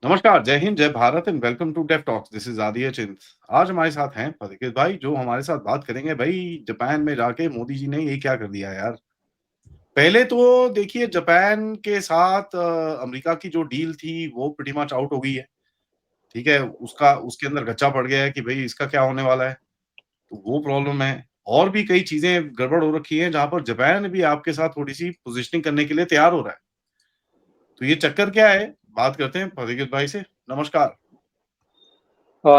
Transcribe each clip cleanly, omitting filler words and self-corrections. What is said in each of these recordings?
नमस्कार, जय हिंद, जय Bharat and welcome to Dev talks. This is Aditya Chint. आज हमारे साथ हैं पथिकेत भाई, जो हमारे साथ बात करेंगे भई जापान में जाके मोदी जी ने ये क्या कर दिया यार। पहले तो देखिए जापान के साथ अमेरिका की जो डील थी वो प्रीटी मच आउट हो गई है, ठीक है? उसका उसके अंदर गच्चा पड़ गया है कि भई इसका क्या होने वाला है, तो वो प्रॉब्लम है। और भी कई चीज़ें गड़बड़ हो रखी हैं जहाँ पर जापान भी आपके साथ थोड़ी-सी पोज़ीशनिंग करने के लिए तैयार हो रहा है। तो ये चक्कर क्या है? बात करते हैं पथिकेत भाई से। नमस्कार।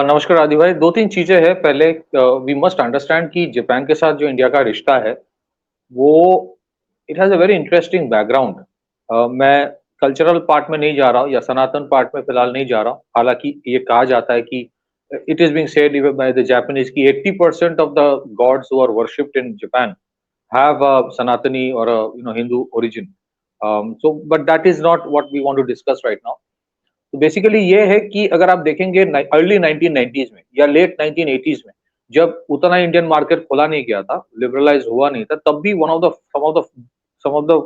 नमस्कार आदि भाई। 2-3 चीज़ें हैं। पहले वी मस्ट अंडरस्टैंड कि जापान के साथ जो इंडिया का रिश्ता है, वो it has a very interesting background. मैं कल्चरल पार्ट में नहीं जा रहा हूँ या सनातन पार्ट में फिलहाल नहीं जा रहा हूँ। हालाँकि ये कहा जाता है कि it is being said even by the Japanese कि 80% of the gods who are worshipped in Japan have a Sanatani or a Hindu origin. So, but that is not what we want to discuss right now. तो basically ये है कि अगर आप देखेंगे early 1990s में या लेट 1980s में, जब उतना इंडियन मार्केट खोला नहीं गया था, लिबरलाइज हुआ नहीं था, तब भी one of the some of the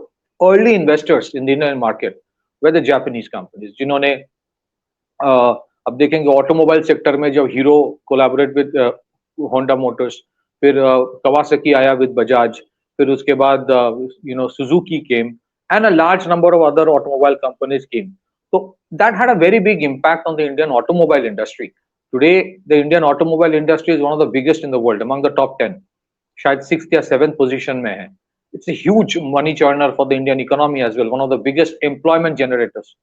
early investors in the Indian market way the Japanese companies, जिन्होंने अब देखेंगे ऑटोमोबाइल सेक्टर में जब Hero collaborate with Honda Motors, फिर कवासाकी आया विद बजाज, फिर उसके बाद Suzuki came and a large number of other automobile companies came. So that had a very big impact on the Indian automobile industry. Today, the Indian automobile industry is one of the biggest in the world, among the top 10. शायद 6th या 7th position में है. It's a huge money churner for the Indian economy as well, one of the biggest employment generators.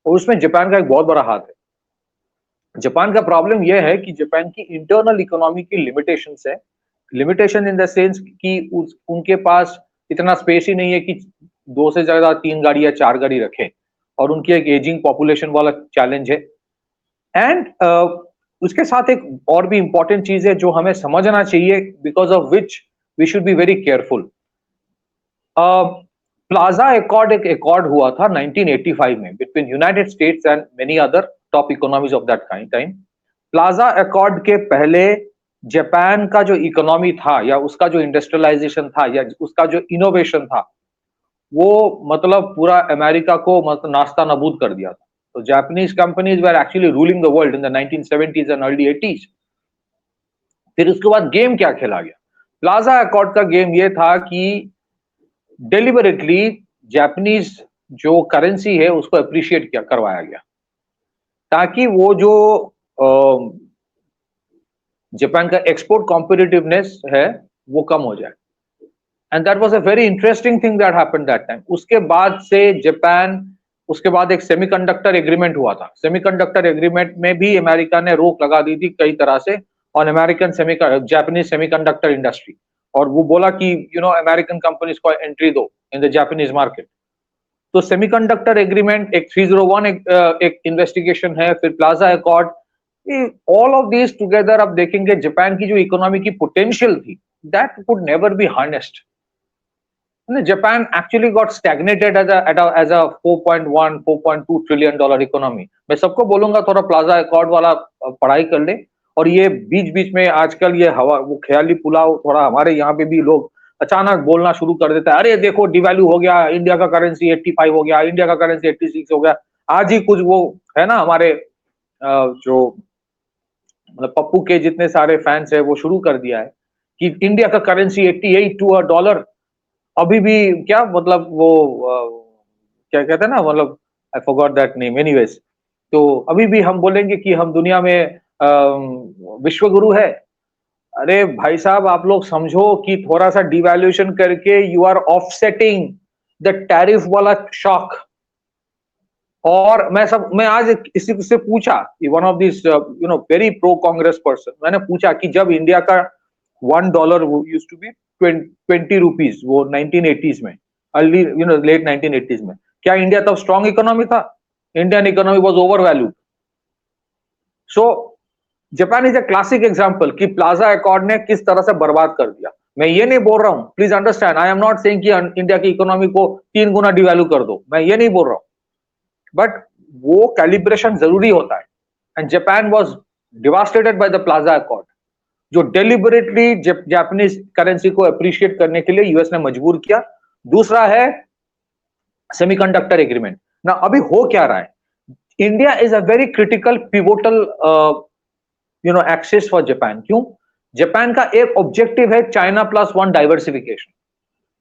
और उसमें Japan का एक बहुत बड़ा हाथ है. जापान का प्रॉब्लम यह है कि जापान की इंटरनल इकोनॉमी की लिमिटेशंस है. लिमिटेशन इन द सेंस कि उनके पास इतना स्पेस ही नहीं है कि 2 से ज्यादा 3 गाड़ी या 4 गाड़ी रखें, और उनकी एक एजिंग पॉपुलेशन वाला चैलेंज है. एंड उसके साथ एक और भी इंपॉर्टेंट चीज है जो हमें समझना चाहिए, because of which we should be very careful. Plaza Accord एक एकॉर्ड हुआ था 1985 में between United States and many other top economies of that kind time. Plaza Accord के पहले जापान का जो इकोनॉमी था या उसका जो इंडस्ट्रियलाइजेशन था या उसका जो इनोवेशन था, वो मतलब पूरा अमेरिका को मतलब नास्ता नबूद कर दिया था. तो Japanese companies were actually ruling the world in the 1970s and early 80s. फिर उसके बाद गेम क्या खेला गया? प्लाजा एकॉर्ड का गेम ये था कि डेलिबरेटली जापानीज जो करेंसी है उसको अप्रिशिएट किया करवाया गया, ताकि वो जो जापान का एक्सपोर्ट कॉम्पिटिटिवनेस है वो कम हो जाए. And that was a very interesting thing that happened that time. उसके बाद से जापान, उसके बाद एक सेमीकंडक्टर एग्रीमेंट हुआ था. सेमीकंडक्टर एग्रीमेंट में भी अमेरिका ने रोक लगा दी थी कई तरह से on American Japanese semiconductor industry, और वो बोला कि अमेरिकन कंपनीज को एंट्री दो इन द जापानीज मार्केट. तो सेमीकंडक्टर एग्रीमेंट, एक 301 एक इन्वेस्टिगेशन है, फिर plaza accord. All of this together आप देखेंगे जापान की जो इकोनॉमी की पोटेंशियल थी, that could never be harnessed. Japan actually got stagnated as a 4.1 4.2 trillion dollar economy. मैं सबको बोलूंगा थोड़ा प्लाजा एकॉर्ड वाला पढ़ाई कर ले. और ये बीच बीच में आजकल ये हवा वो ख्याली पुलाव थोड़ा हमारे यहाँ पे भी लोग अचानक बोलना शुरू कर देता है. अरे देखो डिवैल्यू हो गया, इंडिया का करेंसी 85 हो गया, इंडिया का करेंसी 86 हो गया. आज ही कुछ वो है ना, हमारे जो मतलब पप्पू के जितने सारे फैंस है वो शुरू कर दिया है कि इंडिया का करेंसी 88 टू अ डॉलर. अभी भी क्या मतलब वो क्या कहते हैं ना, मतलब I forgot that name anyways. तो अभी भी हम बोलेंगे कि हम दुनिया में विश्व गुरु है. अरे भाई साहब, आप लोग समझो कि थोड़ा सा डिवैल्यूएशन करके you are offsetting the tariff वाला शॉक. और मैं आज किसी से पूछा, one of this very pro Congress person, मैंने पूछा कि जब इंडिया का $1 यूज्ड टू बी 20 रुपीज, वो 1980s में, अर्ली लेट 1980s में, क्या इंडिया तब स्ट्रॉन्ग इकोनॉमी था? Indian economy was over valued. So Japan is a classic example कि प्लाजा एकॉर्ड ने किस तरह से बर्बाद कर दिया. मैं ये नहीं बोल रहा हूं, please understand, I am not saying कि इंडिया की इकोनॉमी को 3 गुना डिवैल्यू कर दो, मैं ये नहीं बोल रहा हूं. बट वो कैलिब्रेशन जरूरी होता है. And Japan was devastated by the plaza accord, जो डेलिबरेटली जापानीज करेंसी को अप्रिशिएट करने के लिए यूएस ने मजबूर किया. दूसरा है सेमीकंडक्टर एग्रीमेंट ना. अभी हो क्या रहा है? India is a very critical, pivotal, axis for Japan. क्यों? जापान का एक ऑब्जेक्टिव है चाइना प्लस वन डाइवर्सिफिकेशन.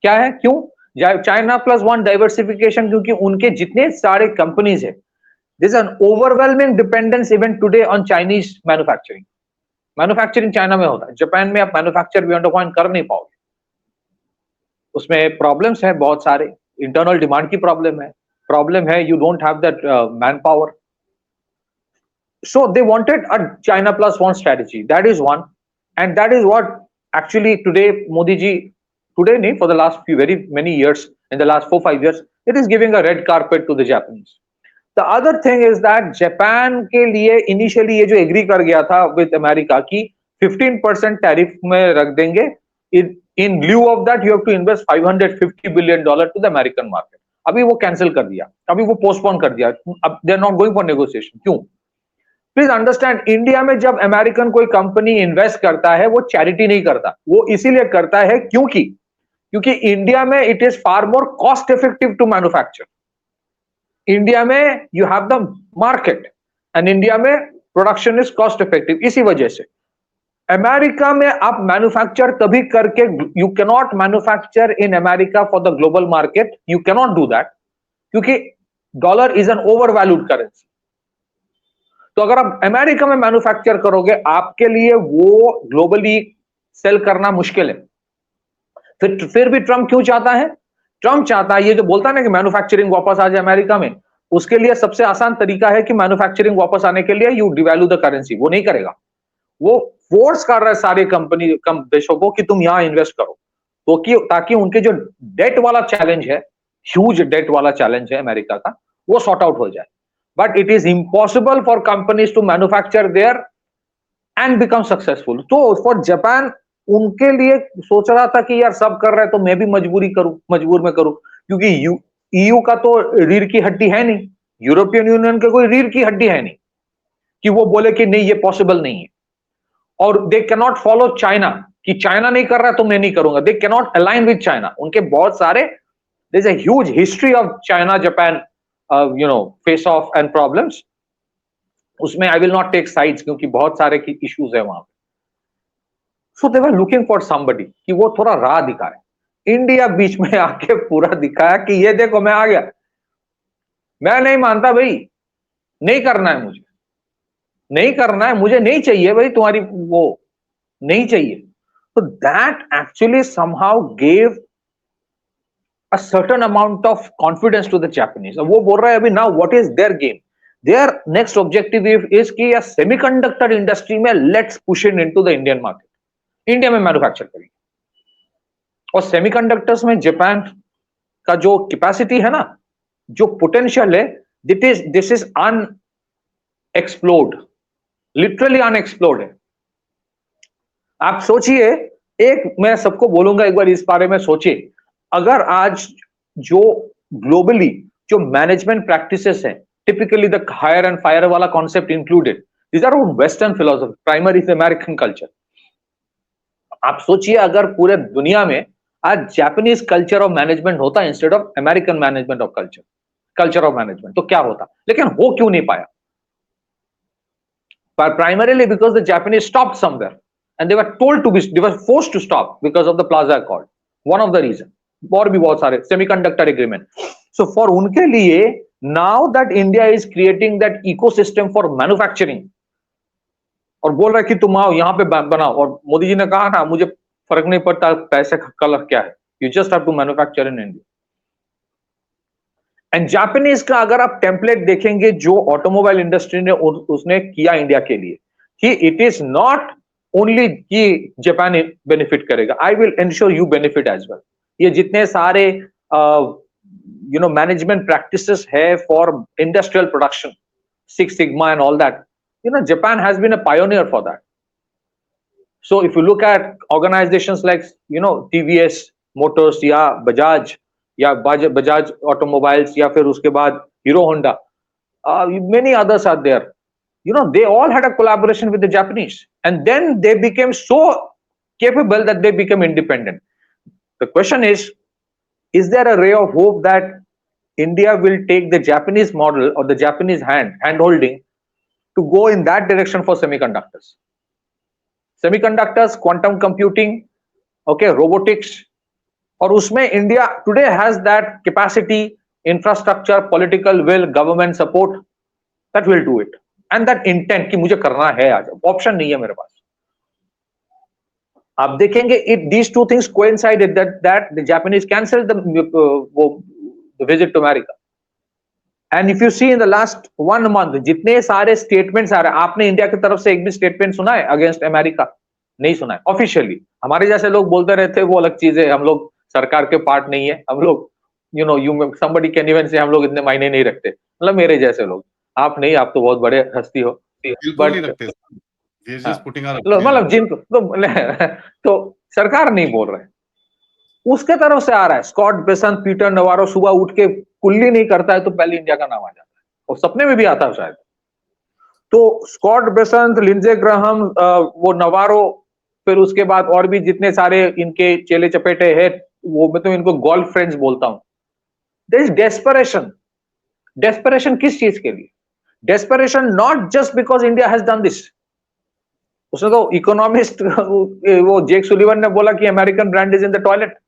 क्या है? क्यों? चाइना प्लस वन डाइवर्सिफिकेशन, क्योंकि उनके जितने सारे कंपनीज है, this N overwhelming dependence even today on Chinese manufacturing. Manufacturing China में होता है, जापान में आप मैन्युफैक्चर बियॉन्ड पॉइंट कर नहीं पाओगे. उसमें प्रॉब्लम्स है बहुत सारे. इंटरनल डिमांड की प्रॉब्लम है, you don't have that man power. So they wanted a China plus one strategy. That is one, and that is what actually today Modi ji, today nahi, for the last very many years, in the last 4-5 years, it is giving a red carpet to the Japanese. The other thing is that Japan के लिए initially ये जो agree कर गया था with America की 15% tariff में रख देंगे. In lieu of that you have to invest $550 billion to the American market. अभी वो cancel कर दिया, अभी वो postpone कर दिया. अब they are not going for negotiation. क्यों? प्लीज अंडरस्टैंड, इंडिया में जब अमेरिकन कोई कंपनी इन्वेस्ट करता है वो चैरिटी नहीं करता, वो इसीलिए करता है क्योंकि इंडिया में it is far more cost effective to manufacture. India में you have the market and India में प्रोडक्शन इज कॉस्ट इफेक्टिव. इसी वजह से अमेरिका में आप मैन्युफैक्चर तभी करके, you can not manufacture in America for the global market, you can not do that, क्योंकि dollar is an overvalued currency. तो अगर आप अमेरिका में मैन्युफैक्चर करोगे, आपके लिए वो ग्लोबली सेल करना मुश्किल है. फिर भी ट्रम्प क्यों चाहता है? ट्रम्प चाहता है, ये जो बोलता है ना कि मैन्युफैक्चरिंग वापस आ जाए अमेरिका में, उसके लिए सबसे आसान तरीका है कि मैन्युफैक्चरिंग वापस आने के लिए यू डिवैल्यू द करेंसी. वो नहीं करेगा, वो फोर्स कर रहा है सारे देशों को कि तुम यहां इन्वेस्ट करो, तो ताकि उनके जो डेट वाला चैलेंज है, ह्यूज डेट वाला चैलेंज है अमेरिका का, वो सॉर्ट आउट हो जाए. But it is impossible for companies to manufacture there and become successful. तो for Japan, उनके लिए सोच रहा था कि यार सब कर रहे हैं तो मैं भी मजबूर में करूं, क्योंकि EU का तो रीढ़ की हड्डी है नहीं, यूरोपियन यूनियन का कोई रीढ़ की हड्डी है नहीं कि वो बोले कि नहीं ये पॉसिबल नहीं है. और they can not follow China, कि चाइना नहीं कर रहा है तो मैं नहीं करूंगा. They can not align with China. उनके बहुत सारे, there is a huge history of China Japan face off and problems. उसमें I will not take sides, क्योंकि बहुत सारे इश्यूज है वहां पे. So they were looking for somebody कि वो थोड़ा राह दिखाए. इंडिया बीच में आके पूरा दिखाया कि ये देखो मैं आ गया. मैं नहीं मानता भाई, नहीं करना है मुझे, नहीं करना है मुझे, नहीं चाहिए भाई तुम्हारी वो, नहीं चाहिए. तो that actually somehow gave a certain amount of confidence to the Japanese. वो बोल रहा है अभी now what is their game? Their next objective is कि या semiconductor industry में let's push it into the Indian market. India में manufacture करेंगे. और सेमीकंडक्टर्स में जापान का जो कैपेसिटी है ना, जो पोटेंशियल है, this is unexplored, literally unexplored है. आप सोचिए, एक मैं सबको बोलूंगा एक बार इस बारे में सोचिए, अगर आज जो ग्लोबली जो मैनेजमेंट प्रैक्टिसेस हैं, typically the hire and fire वाला concept included, these are western philosophy, primary American culture. आप सोचिए अगर पूरे दुनिया में आज जापानीज कल्चर ऑफ मैनेजमेंट होता instead of American management of culture of management, तो क्या होता? लेकिन हो क्यों नहीं पाया? Primarily because the Japanese stopped somewhere and they were forced to stop because of the Plaza Accord. One of the reasons. और भी बहुत सारे semiconductor agreement. So for उनके लिए now that India is creating that ecosystem for manufacturing और बोल रहा है कि तुम आओ यहाँ पे बनाओ, और मोदी जी ने कहा ना मुझे फर्क नहीं पड़ता पैसे का कलर क्या है, you just have to manufacture in India. And Japanese का अगर आप टेम्पलेट देखेंगे जो ऑटोमोबाइल इंडस्ट्री ने उसने किया इंडिया के लिए, कि इट इज नॉट ओनली कि जापान बेनिफिट करेगा, I will ensure you benefit as well. ये जितने सारे मैनेजमेंट प्रैक्टिसेस है for industrial production, six sigma and all that, Japan has been a pioneer for that. So if you look at organisations like TVS Motors या बजाज या Bajaj automobiles या फिर उसके बाद Hero Honda, many others are there. They all had a collaboration with the Japanese, and then they became so capable that they became independent. The question is there a ray of hope that India will take the Japanese model or the Japanese hand holding to go in that direction for semiconductors, quantum computing, okay, robotics. और उसमें India today has that capacity, infrastructure, political will, government support that will do it, and that intent कि मुझे करना है, आज option नहीं है मेरे पास. आप देखेंगे it these two things coincided that the Japanese cancelled the visit to America. And if you see in the last 1 month जितने सारे स्टेटमेंट्स आ रहे हैं, आपने इंडिया की तरफ से एक भी स्टेटमेंट सुना है अगेंस्ट अमेरिका? नहीं सुना है ऑफिशियली. हमारे जैसे लोग बोलते रहते हैं वो अलग चीज है, हम लोग सरकार के पार्ट नहीं है, हम लोग somebody can even say हम लोग इतने मायने नहीं रखते, मतलब मेरे जैसे लोग. आप नहीं, आप तो बहुत बड़े हस्ती हो, बट मतलब जिनको तो सरकार नहीं बोल रहे, उसके तरफ से आ रहा है. स्कॉट बेसेंट, पीटर नवारो सुबह उठ के कुल्ली नहीं करता है तो पहले इंडिया का नाम आ जाता है, और सपने में भी आता है शायद. तो स्कॉट बेसेंट, लिंडसे ग्राहम, वो नवारो, फिर उसके बाद और भी जितने सारे इनके चेले चपेटे हैं, वो मैं तो इनको गोल्फ फ्रेंड्स बोलता हूं. There is desperation. डेस्परेशन किस चीज के लिए? Desperation not just because India has done this. उसने तो इकोनॉमिस्ट वो जेक सुलिवन ने बोला कि American brand is in the toilet.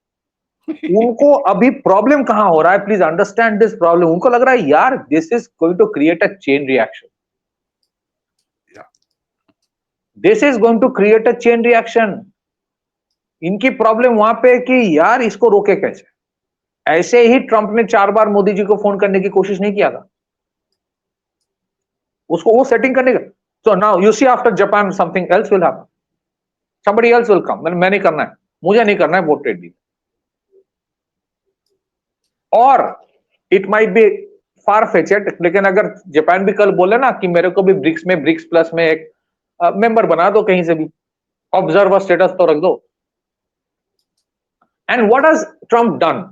उनको अभी प्रॉब्लम कहां हो रहा है? Please understand this problem. उनको लग रहा है यार this is going to create a chain reaction. This is going to create a chain reaction. इनकी प्रॉब्लम वहां पे कि यार इसको रोके कैसे. ऐसे ही ट्रंप ने 4 बार मोदी जी को फोन करने की कोशिश नहीं किया था, उसको वो सेटिंग करने का. So now you see after Japan something else will happen. Somebody else will come. मैं नहीं करना है, मुझे नहीं करना है वो ट्रेड डील. और it might be far fetched, लेकिन अगर जापान भी कल बोले ना कि मेरे को भी ब्रिक्स प्लस में एक मेंबर बना दो, कहीं से भी ऑब्जर्वर स्टेटस तो रख दो. And what has Trump done?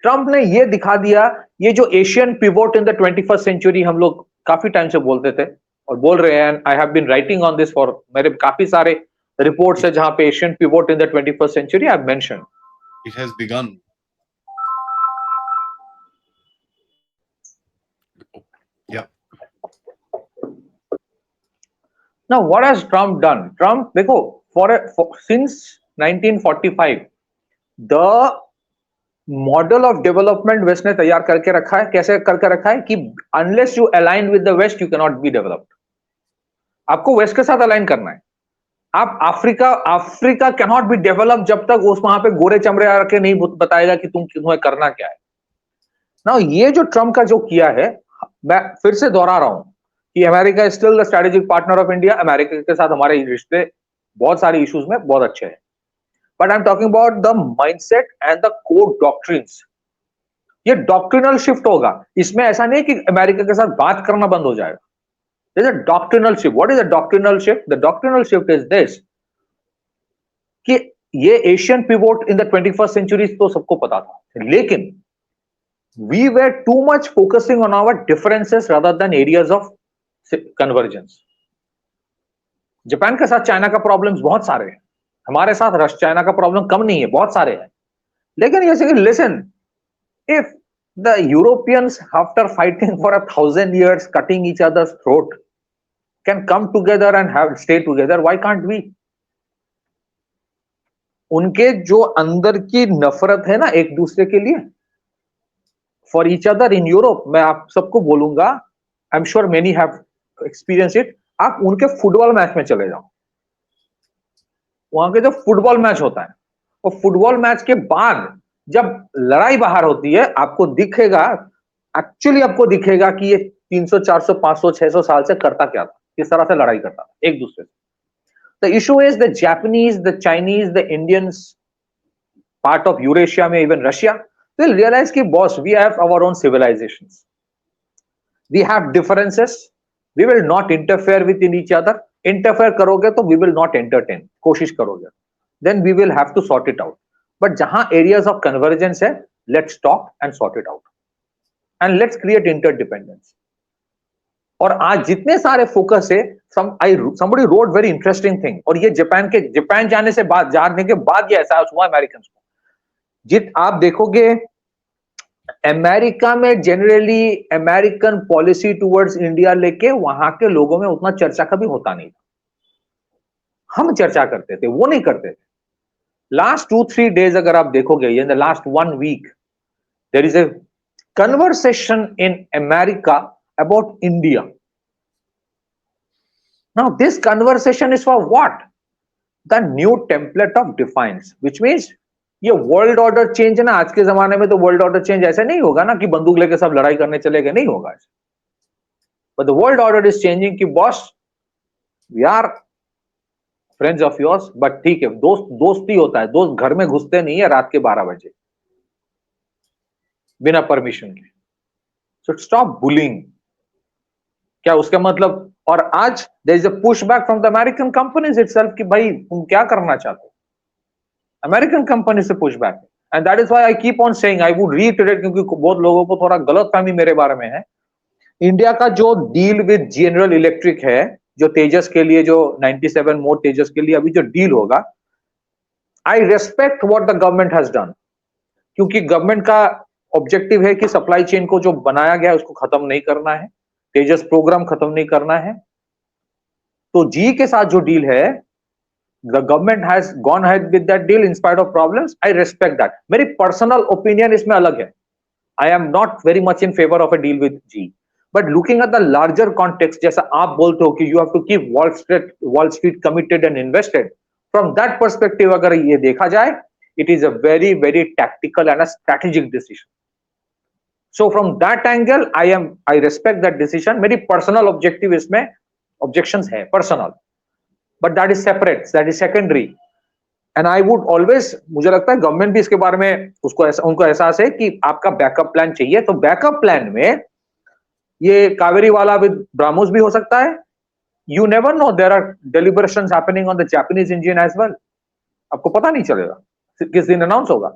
Trump ने ये दिखा दिया, ये जो Asian pivot in the 21st century हम लोग काफी टाइम से बोलते थे और बोल रहे हैं, I have been writing on this for, मेरे काफी सारे रिपोर्ट्स है जहां पे Asian pivot in the 21st century I have mentioned. It has begun. Yeah. Now, what has Trump done? Trump, देखो, since 1945, the model of development West ने तैयार करके रखा है. कैसे करके रखा है कि unless you align with the West, you cannot be developed. आपको वेस्ट के साथ अलाइन करना है. आप अफ्रीका cannot be developed जब तक उस वहां पे गोरे चमड़े आके नहीं बताएगा कि तुम्हें करना क्या है. Now, ये जो ट्रम्प का जो किया है, मैं फिर से दोहरा रहा हूं कि America is still the strategic partner of India. America के साथ हमारे रिश्ते बहुत सारे इश्यूज में बहुत अच्छे हैं, but I am talking about the mindset and the core doctrines. ये डॉक्ट्रिनल शिफ्ट होगा. इसमें ऐसा नहीं कि अमेरिका के साथ बात करना बंद हो जाएगा. There is a doctrinal shift. What is a doctrinal shift? The doctrinal shift is this कि ये Asian pivot in the 21st century तो सबको पता था, लेकिन we were too much focusing on our differences rather than areas of convergence. Japan के साथ China का प्रॉब्लम्स बहुत सारे हैं, हमारे साथ रश चाइना का प्रॉब्लम कम नहीं है, बहुत सारे हैं. लेकिन ये कि listen, if the Europeans after fighting for 1,000 years, cutting each other's throat, can come together and have stay together, why can't we? उनके जो अंदर की नफरत है ना एक दूसरे के लिए, for each other in Europe, मैं आप सबको बोलूंगा, I'm sure many have experienced it. आप उनके फुटबॉल मैच में चले जाओ, वहां के जो फुटबॉल मैच होता है, और फुटबॉल मैच के बाद जब लड़ाई बाहर होती है, आपको दिखेगा, एक्चुअली आपको दिखेगा कि ये 300, 400, 500, 600 साल से करता क्या था, किस तरह से लड़ाई करता था एक दूसरे से. The issue is the Japanese, the Chinese, the Indians, part of Eurasia में even Russia, will realize कि boss, we have our own civilizations, we have differences, we will not interfere with each other. Interfere करोगे तो we will not entertain, कोशिश करोगे, then we will have to sort it out. But जहां areas of convergence है, let's talk and sort it out, and let's create interdependence. और आज जितने सारे फोकस है, somebody wrote very interesting thing, और ये जापान जाने के बाद ये एहसास हुआ अमेरिकन को. आप देखोगे अमेरिका में generally American policy towards India लेके वहां के लोगों में उतना चर्चा कभी होता नहीं था। हम चर्चा करते थे, वो नहीं करते थे। लास्ट 2-3 डेज अगर आप देखोगे, in the last 1 week there is a conversation in America about India. Now, this conversation is for what? The new template of defense, which means ये वर्ल्ड ऑर्डर चेंज है ना। आज के जमाने में तो वर्ल्ड ऑर्डर चेंज ऐसे नहीं होगा ना कि बंदूक लेके सब लड़ाई करने चले गए, नहीं होगा। But the world order is changing कि boss we are friends of yours, but ठीक है, दोस्ती होता है, दोस्त घर में घुसते नहीं है रात के 12 बजे बिना परमिशन के। So stop bullying. क्या उसका मतलब? और आज there is a push back from the American companies itself कि भाई तुम क्या करना चाहते हो। अमेरिकन कंपनी से push back, and that is why I keep on saying, I would reiterate, क्योंकि बहुत लोगों को थोड़ा गलतफहमी मेरे बारे में है। इंडिया का जो डील विद जनरल इलेक्ट्रिक है, जो तेजस के लिए, जो 97 मोर तेजस के लिए अभी जो डील होगा, आई respect what the government has done, क्योंकि गवर्नमेंट का ऑब्जेक्टिव है कि सप्लाई चेन को जो बनाया गया है उसको खत्म नहीं करना है, तेजस प्रोग्राम खत्म नहीं करना है। तो जी के साथ जो डील है, the government has gone ahead with that deal in spite of problems. I respect that. मेरी पर्सनल ओपिनियन इसमें अलग है। I am not very much in favour of a deal with G, but looking at the larger context, जैसा आप बोलते हो कि you have to keep Wall Street committed and invested, from that perspective अगर ये देखा जाए, it is a very very tactical and a strategic decision. So from that angle I respect that decision. मेरी personal objective इसमें objections है personal, but that is separate, that is secondary. And I would always, मुझे लगता है government भी इसके बारे में उनको एहसास है कि आपका बैकअप प्लान चाहिए। तो बैकअप प्लान में ये कावेरी वाला विद ब्राह्मोस भी हो सकता है। You never know, there are deliberations happening on the Japanese Indian as well. आपको पता नहीं चलेगा किस दिन अनाउंस होगा।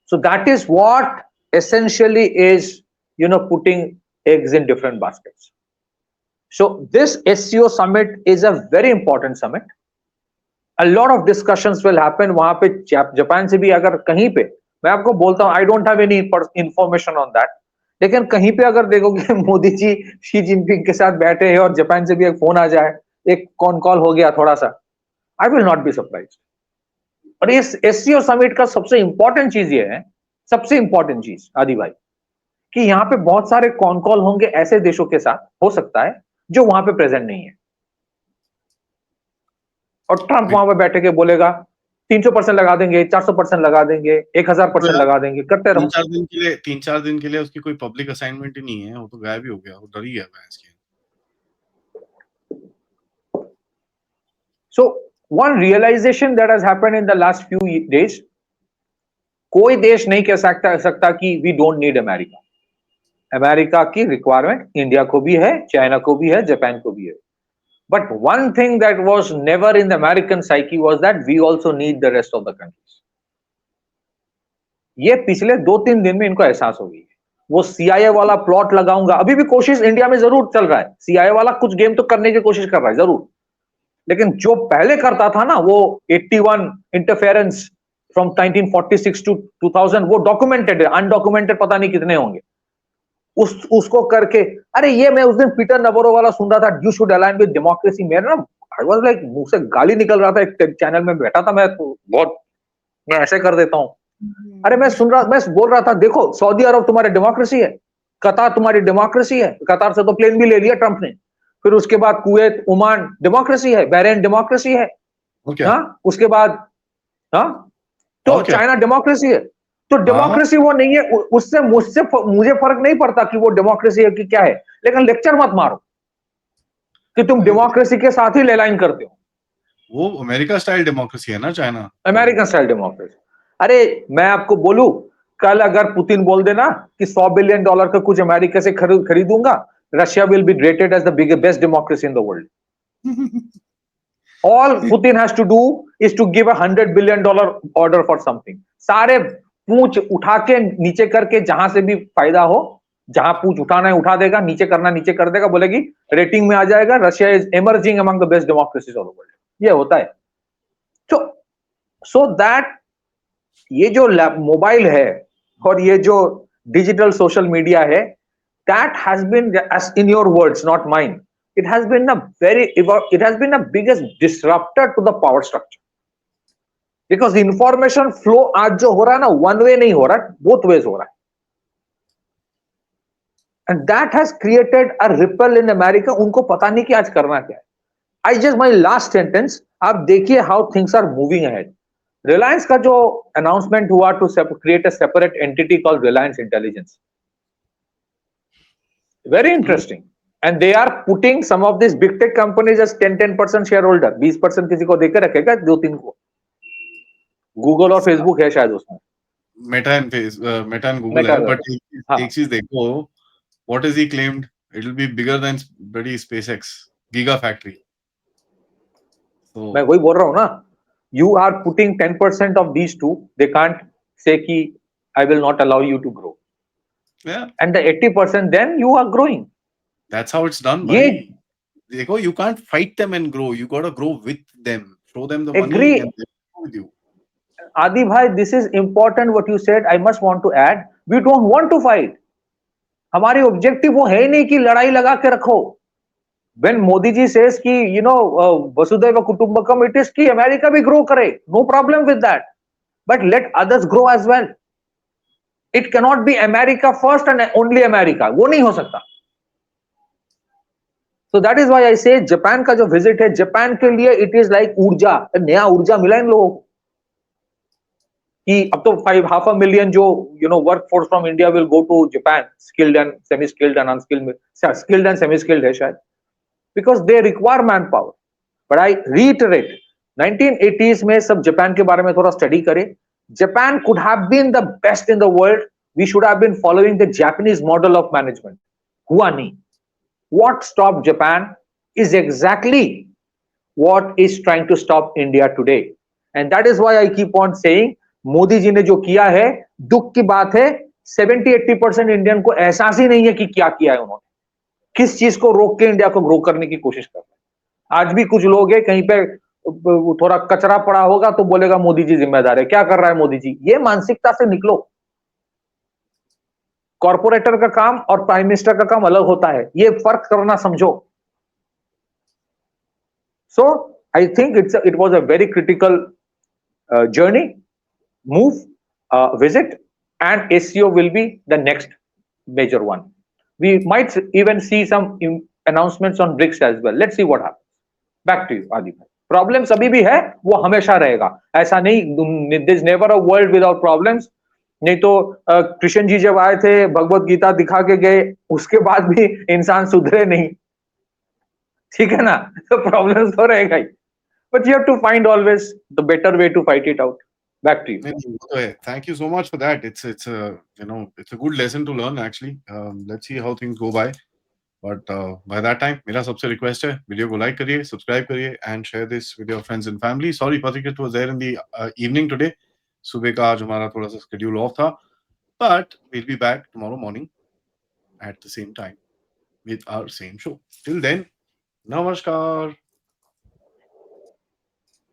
So that is what essentially is putting eggs in different baskets. So this SCO summit is a very important summit. A lot of discussions will happen वहां पे। Japan से भी अगर कहीं पे, मैं आपको बोलता हूं, I don't have any information on that, लेकिन कहीं पे अगर देखोगे मोदी जी शी जिनपिंग के साथ बैठे हैं और जापान से भी एक फोन आ जाए, एक कॉल हो गया थोड़ा सा, आई विल नॉट बी सरप्राइज्ड। और इस एससीओ समिट का सबसे इंपॉर्टेंट चीज ये है, सबसे इंपॉर्टेंट चीज आदि भाई, कि यहां पे बहुत सारे कॉल होंगे ऐसे देशों के साथ, हो सकता है जो वहां पे प्रेजेंट नहीं है। और ट्रंप वहां पे बैठे के बोलेगा 300% लगा देंगे, 400% लगा देंगे, 1000% लगा देंगे, करते रहो। 3-4 दिन के लिए उसकी कोई पब्लिक असाइनमेंट ही नहीं है, वो तो गायब ही हो गया, वो डर ही गया भैंस के। So one realization that has happened in the last few days, कोई देश नहीं कह सकता कि we don't need America. America की रिक्वायरमेंट इंडिया को भी है, चाइना को भी है, जापान को भी है। But one thing that was never in the American psyche was that we also need the rest of the countries. ये पिछले 2-3 दिन में इनको एहसास हो गई है। वो सीआईए वाला प्लॉट लगाऊंगा, अभी भी कोशिश इंडिया में जरूर चल रहा है, सीआईए वाला कुछ गेम तो करने की कोशिश कर रहा है जरूर, लेकिन जो पहले करता था ना, वो 81 इंटरफेरेंस फ्रॉम 1946 टू 2000, वो डॉक्यूमेंटेड है, अनडॉक्यूमेंटेड पता नहीं कितने होंगे, उसको करके। अरे ये मैं उस दिन पीटर नबोरो वाला सुन रहा था, you should align with democracy. मेरा ना आई वाज लाइक, मुंह से गाली निकल रहा था। एक चैनल में बैठा था मैं, तो बहुत मैं ऐसे कर देता हूँ। अरे मैं बोल रहा था, देखो सऊदी अरब तुम्हारी डेमोक्रेसी है, कतार तुम्हारी डेमोक्रेसी है, कतार से तो प्लेन भी ले लिया ट्रंप ने, फिर उसके बाद कुवैत, ओमान डेमोक्रेसी है, बहरीन डेमोक्रेसी है, उसके बाद तो चाइना डेमोक्रेसी है। तो डेमोक्रेसी वो नहीं है, उससे मुझे फर्क नहीं पड़ता कि वो डेमोक्रेसी है कि क्या है, लेकिन लेक्चर मत मारो कि तुम डेमोक्रेसी के साथ ही लाइन करते हो। वो अमेरिका स्टाइल डेमोक्रेसी है ना, चाइना अमेरिकन स्टाइल डेमोक्रेसी। अरे मैं आपको बोलूं, कल अगर पुतिन बोल देना कि $100 बिलियन का कुछ अमेरिका से खरीदूंगा, Russia will be rated as the best democracy in the world. All Putin has to do is to give $100 billion order for something. सारे पूंछ उठा के नीचे करके, जहां से भी फायदा हो, जहां पूंछ उठाना है उठा देगा, नीचे करना नीचे कर देगा, बोलेगी रेटिंग में आ जाएगा, Russia is emerging among the best democracies of the world. ये होता है। सो दैट ये जो मोबाइल है, और ये जो डिजिटल सोशल मीडिया है, that has been, as in your words, not mine, it has been a biggest disruptor to the power structure. Because information flow आज जो हो रहा है ना, वन वे नहीं हो रहा है, बोथ वेज हो रहा है. And that has created a ripple in America. उनको पता नहीं कि आज करना क्या है. I just my last sentence, आप देखिए how things are moving ahead. Reliance का जो अनाउंसमेंट हुआ to create a separate entity called Reliance intelligence, very interesting. And they are putting some of this big tech companies as 10% shareholder. 20% किसी को देकर रखेगा, 2-3 को. गूगल और फेसबुक है शायद उसमें. मेटा एंड गूगल है, बट एक चीज देखो, what is he claimed, it will be bigger than bloody SpaceX giga factory. मैं वही बोल रहा हूं ना, you are putting 10% of these two, they can't say कि I will not allow you to grow. And the 80% then you are growing. That's how it's done भाई. देखो, you can't fight them and grow, you got to grow with them, show them the money and they grow with you. Adi bhai, this is important what you said. I must want to add, we don't want to fight. हमारी objective वो है नहीं कि लड़ाई लगा के रखो. When Modi ji says कि वसुधैव कुटुंबकम, it is कि अमेरिका भी ग्रो करे, no problem with that, but let others grow as well. It cannot be America first and only America. वो नहीं हो सकता. So that is why I say Japan का जो विजिट है, जापान के लिए इट इज लाइक ऊर्जा, नया ऊर्जा मिला इन लोगों को कि अब तो 500,000 जो work force from India will go to Japan, skilled and semi skilled and unskilled, skilled and semi skilled है शायद, because they require man power. But I reiterate, 1980s में सब जापान के बारे में थोड़ा स्टडी करें. Japan could have been the best in the world. We should have been following the Japanese model of management. हुआ नहीं. What stopped Japan is exactly what is trying to stop India today. And that is why I keep on saying, Modi ji ने जो किया है, दुख की बात है, 70-80% इंडियन को एहसास ही नहीं है कि क्या किया है उन्होंने, किस चीज को रोक के इंडिया को ग्रो करने की कोशिश कर रहे हैं. आज भी कुछ लोग हैं, कहीं पे थोड़ा कचरा पड़ा होगा तो बोलेगा मोदी जी जिम्मेदार है. क्या कर रहा है मोदी जी? ये मानसिकता से निकलो. कॉर्पोरेटर का काम और प्राइम मिनिस्टर का काम अलग होता है, ये फर्क करना समझो. So I think it was a very critical journey, move, visit, and SCO will be the next major one. We might even see some announcements on BRICS as well. Let's see what happens. Back to you, Adi bhai. Problems अभी भी है, वो हमेशा रहेगा. ऐसा नहीं, there's never a world without problems. नहीं तो कृष्ण जी जब आए थे, भगवत गीता दिखा के गए, उसके बाद भी इंसान सुधरे नहीं. ठीक है ना? तो प्रॉब्लम्स तो रहेगा ही. But you have to find always the better way to fight it out. Back to you. Thank you so much for that. It's a good lesson to learn actually. Let's see how things go by. But by that time, मेरा सबसे request है, video को like करिए, subscribe करिए, and share this with your friends and family. Sorry, Patrick was there in the evening today. सुबह का आज हमारा थोड़ा सा schedule off था, but we'll be back tomorrow morning at the same time with our same show. Till then, namaskar.